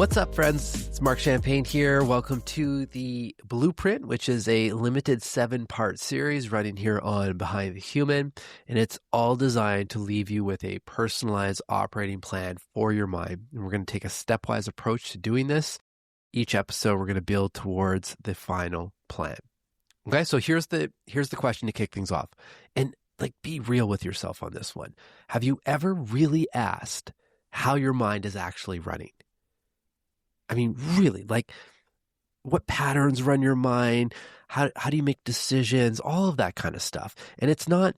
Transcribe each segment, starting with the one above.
What's up, friends? It's Marc Champagne here. Welcome to the Blueprint, which is a limited 7-part series running here on Behind the Human. And it's all designed to leave you with a personalized operating plan for your mind. And we're going to take a stepwise approach to doing this. Each episode, we're going to build towards the final plan. Okay, so here's the question to kick things off. And be real with yourself on this one. Have you ever really asked how your mind is actually running? I mean, really, what patterns run your mind? How do you make decisions? All of that kind of stuff. And it's not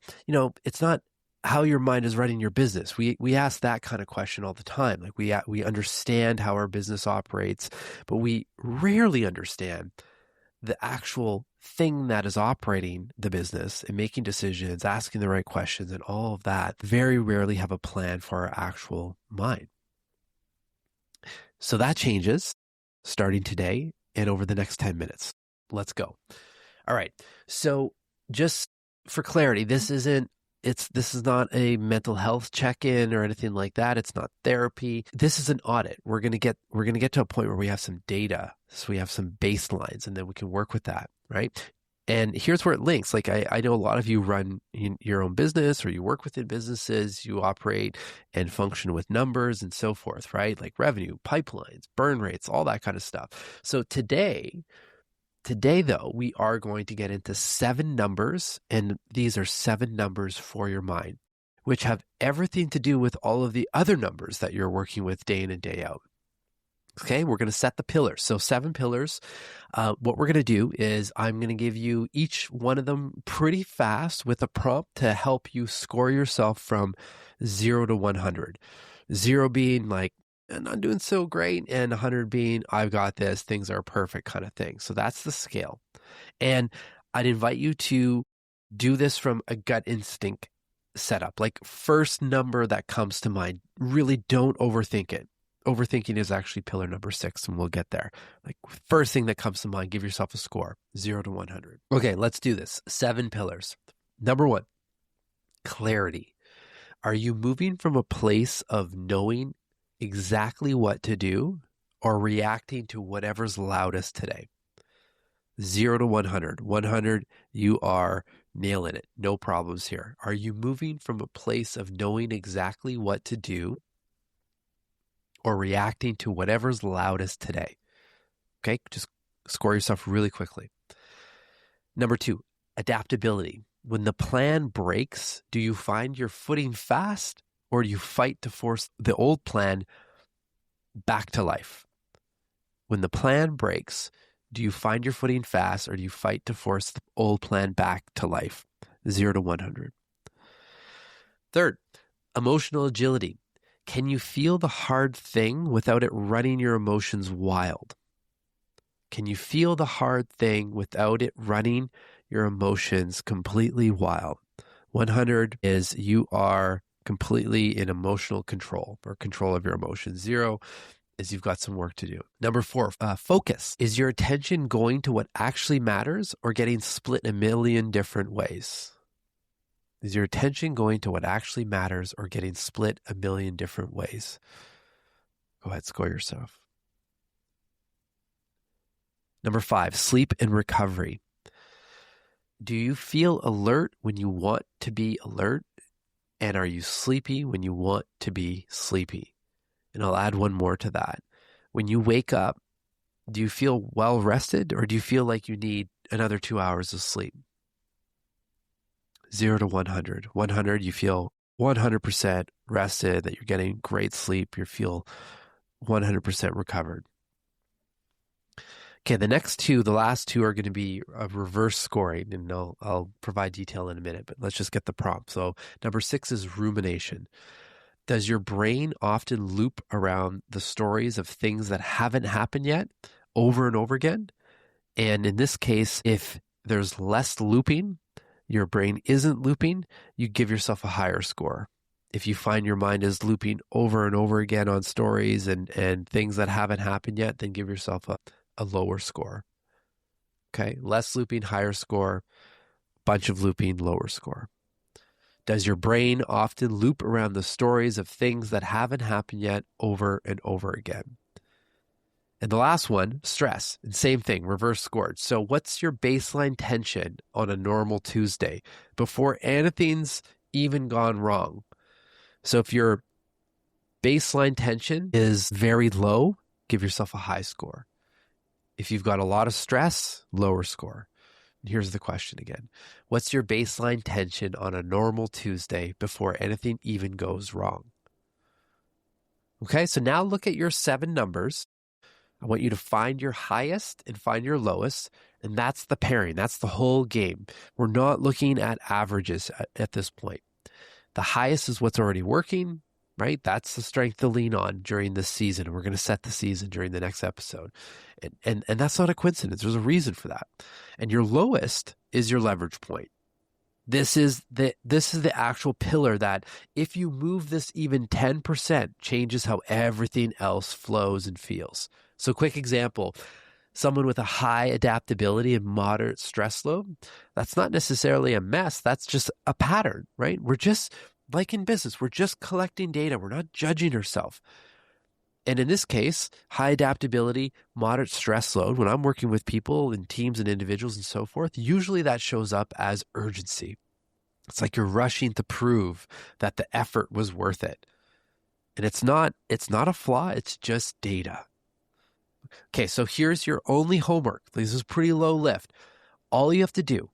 how your mind is running your business. We ask that kind of question all the time. We understand how our business operates, but we rarely understand the actual thing that is operating the business and making decisions, asking the right questions, and all of that. Very rarely have a plan for our actual mind. So that changes starting today and over the next 10 minutes. Let's go. All right. So just for clarity, this is not a mental health check-in or anything like that. It's not therapy. This is an audit. We're going to get to a point where we have some data. So we have some baselines and then we can work with that, right? And here's where it links. I know a lot of you run your own business or you work within businesses, you operate and function with numbers and so forth, right? Like revenue, pipelines, burn rates, all that kind of stuff. So today though, we are going to get into 7 numbers, and these are 7 numbers for your mind, which have everything to do with all of the other numbers that you're working with day in and day out. Okay, we're going to set the pillars. So 7 pillars. What we're going to do is I'm going to give you each one of them pretty fast with a prompt to help you score yourself from 0 to 100. 0 being I'm not doing so great, and 100 being I've got this, things are perfect kind of thing. So that's the scale. And I'd invite you to do this from a gut instinct setup. First number that comes to mind, really don't overthink it. Overthinking is actually pillar number 6, and we'll get there. First thing that comes to mind, give yourself a score, 0 to 100. Okay, let's do this. 7 pillars. Number 1, clarity. Are you moving from a place of knowing exactly what to do or reacting to whatever's loudest today? 0 to 100. 100, you are nailing it. No problems here. Are you moving from a place of knowing exactly what to do or reacting to whatever's loudest today? Okay, just score yourself really quickly. Number 2, adaptability. When the plan breaks, do you find your footing fast or do you fight to force the old plan back to life? When the plan breaks, do you find your footing fast or do you fight to force the old plan back to life? 0 to 100. Third, emotional agility. Can you feel the hard thing without it running your emotions wild? Can you feel the hard thing without it running your emotions completely wild? 100 is you are completely in emotional control or control of your emotions. 0 is you've got some work to do. Number 4, focus. Is your attention going to what actually matters or getting split in a million different ways? Is your attention going to what actually matters or getting split a million different ways? Go ahead, score yourself. Number 5, sleep and recovery. Do you feel alert when you want to be alert? And are you sleepy when you want to be sleepy? And I'll add one more to that. When you wake up, do you feel well rested or do you feel like you need another 2 hours of sleep? 0 to 100. 100, you feel 100% rested, that you're getting great sleep, you feel 100% recovered. Okay, the last two are going to be a reverse scoring, and I'll provide detail in a minute, but let's just get the prompt. So number 6 is rumination. Does your brain often loop around the stories of things that haven't happened yet over and over again? And in this case, if there's less looping, your brain isn't looping, you give yourself a higher score. If you find your mind is looping over and over again on stories and things that haven't happened yet, then give yourself a lower score. Okay, less looping, higher score, bunch of looping, lower score. Does your brain often loop around the stories of things that haven't happened yet over and over again? And the last one, stress. And same thing, reverse scored. So what's your baseline tension on a normal Tuesday before anything's even gone wrong? So if your baseline tension is very low, give yourself a high score. If you've got a lot of stress, lower score. And here's the question again. What's your baseline tension on a normal Tuesday before anything even goes wrong? Okay, so now look at your 7 numbers. I want you to find your highest and find your lowest, and that's the pairing. That's the whole game. We're not looking at averages at this point. The highest is what's already working, right? That's the strength to lean on during this season. We're going to set the season during the next episode. And that's not a coincidence. There's a reason for that. And your lowest is your leverage point. This is the actual pillar that if you move this even 10%, changes how everything else flows and feels. So quick example, someone with a high adaptability and moderate stress load, that's not necessarily a mess. That's just a pattern, right? We're just, like in business, we're just collecting data. We're not judging ourselves. And in this case, high adaptability, moderate stress load, when I'm working with people and teams and individuals and so forth, usually that shows up as urgency. It's like you're rushing to prove that the effort was worth it. And it's not a flaw, it's just data. Okay, so here's your only homework. This is pretty low lift. All you have to do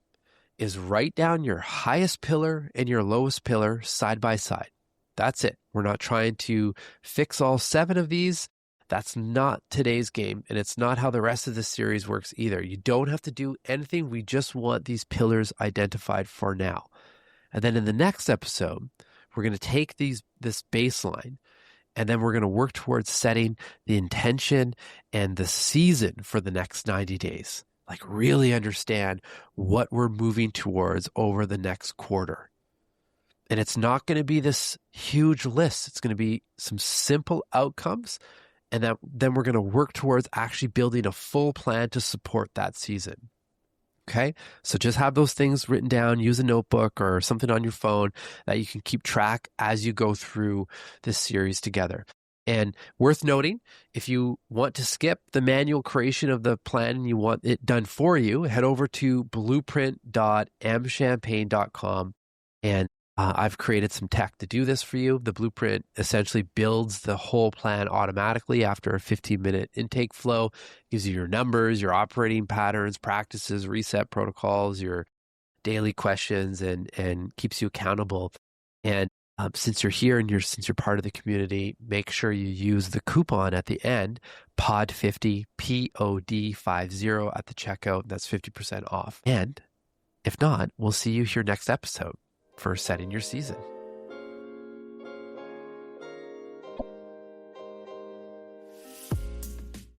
is write down your highest pillar and your lowest pillar side by side. That's it. We're not trying to fix all 7 of these. That's not today's game, and it's not how the rest of the series works either. You don't have to do anything. We just want these pillars identified for now. And then in the next episode, we're going to take this baseline, and then we're going to work towards setting the intention and the season for the next 90 days. Like really understand what we're moving towards over the next quarter. And it's not going to be this huge list. It's going to be some simple outcomes. And then we're going to work towards actually building a full plan to support that season. Okay, so just have those things written down, use a notebook or something on your phone that you can keep track as you go through this series together. And worth noting, if you want to skip the manual creation of the plan and you want it done for you, head over to blueprint.mchampagne.com and I've created some tech to do this for you. The blueprint essentially builds the whole plan automatically after a 15-minute intake flow, gives you your numbers, your operating patterns, practices, reset protocols, your daily questions, and keeps you accountable. And since you're here and since you're part of the community, make sure you use the coupon at the end, POD50, POD50 at the checkout. That's 50% off. And if not, we'll see you here next episode for setting your season.